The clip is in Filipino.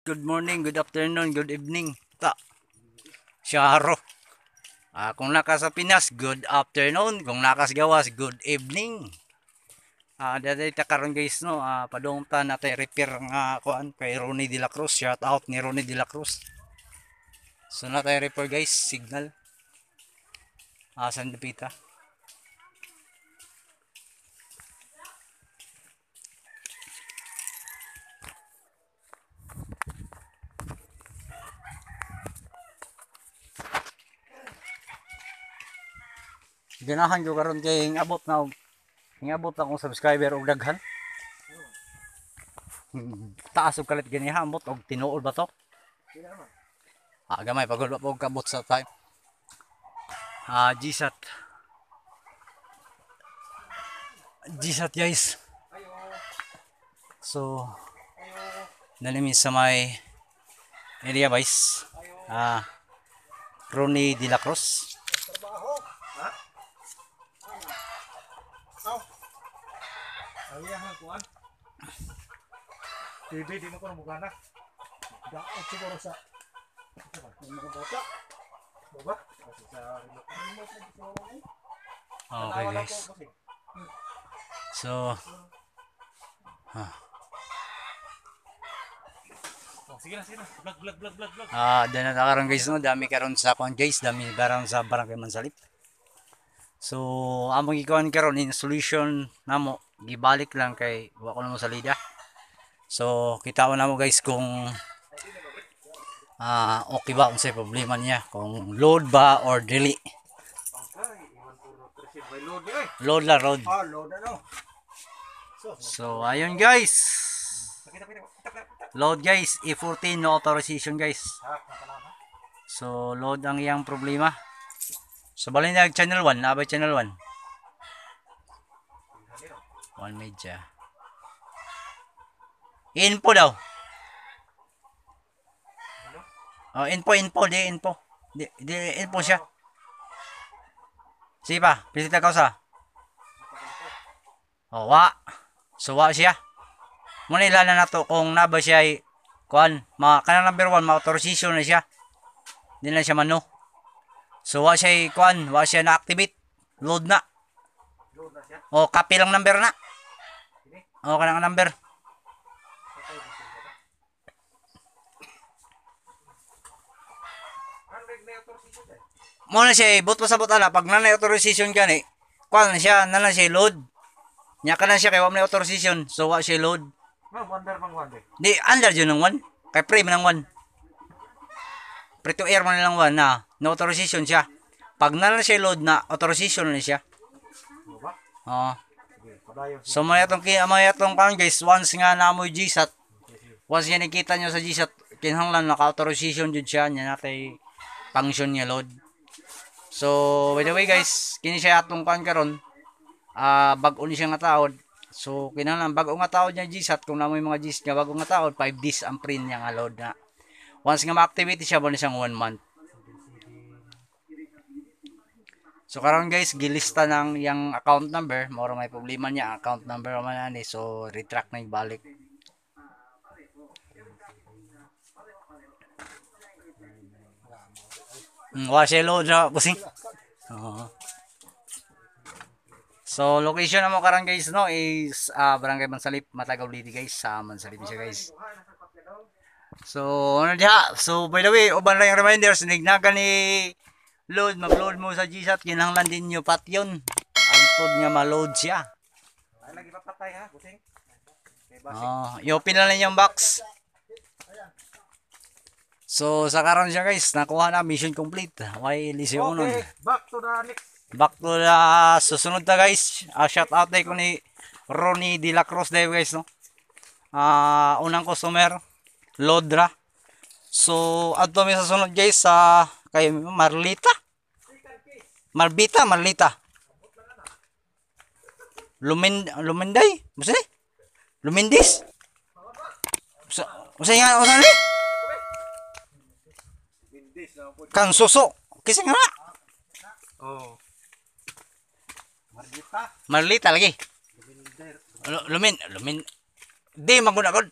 Good morning, good afternoon, good evening. Syaro. Kung naka sa Pinas, good afternoon. Kung naka sa Gawas, good evening. Dati ta karon guys no, padung ta natay repair nga kuan kay Ronnie De La Cruz. Shout out ni Ronnie De La Cruz. So natay repair guys, signal. San Lupita. Ganahan ko karon kay ingabot na akong subscriber og daghan. Taas og kalit gani ha, ambot og tinuod ba to? Gamay pagod pa og kabot sa time. GSAT. GSAT guys. So nalimis sa may area guys. Ronnie De La Cruz. Ayahan kuan. TV di mo ko mugana. Daot siguro sa mga bata. Baba? Okay guys. So sige na. Vlog. dahil na guys no, dami karon sa kuan guys, dami karon sa Barangay Mansalip. So among ikuan karon in solution namo gibalik lang kay wa ko na mo salida. So kita na mo guys kung okay ba unsay problema niya, kung load ba or dili. Load la road. Load ano. So ayun guys. Load guys, E14 no authorization guys. So load ang iyang problema. So balay na channel 1, nabay channel 1. One media. Info daw. Info di info. Di info siya. Sige pa, pisita ka sa. Wa. So wa siya. Muna ilalan na to kung naba siya ay kuan, kanang number 1 ma-authorization na siya. Di na siya mano. So wa siya kuan, wa siya na-activate. Load na. Copy lang number na. Kanang number. Muna siya, but pasabot ala pag nanay authorization gani, kuan siya, nanan siya load. Nya kana siya kay wa may authorization, so wa siya load. Under bang one Di under jud ng 1. Kay pre man ng 1. Pre to air man lang 1 na, no authorization siya. Pag nanan siya load na, authorization na siya. So may atong kan guys, once nga naamoy GSAT, once nga nakita nyo sa GSAT, kinahanglan naka-authorization jud siya, nya natay function niya load. So by the way guys, kini siya atong kan karon, bag-o ni siya nga taod. So kinahanglan bag-o nga taod niya GSAT, kung naamoy mga GSAT nga bag-o nga taod, 5 days ang print niya nga load na. Once nga ma-activate siya, mo na siyang 1 month. So karon guys, gilista ng yang account number, moro may problema niya account number man ani, so retract na ibalik. Wa siya load na kusing. So location na mo karon guys no is Barangay Mansalip, Matagaw Liti guys, sa Mansalip siya guys. So ano diha? So by the way, uban lang yung reminders, nignaga ni load, mag-load mo sa GSAT, kinahanglan din nyo patyon. Antod nga ma-load siya. Ay lagi papatay ha, busing. I-open na lang yung box. So sa karon siya guys, nakuha na, mission complete. Why lisyo nun. Okay, back to the next. Back to the susunod na guys. Shout out ko ni Ronnie De La Cruz dahil guys no. Unang customer, Lodra. So adto mi sa sunod guys sa kay Marlita. Luminday. Musa ni? Lumindis. Musa nga ni? Kang suso. Kisa nga na. Marlita lagi. Lumin. Di maguna god.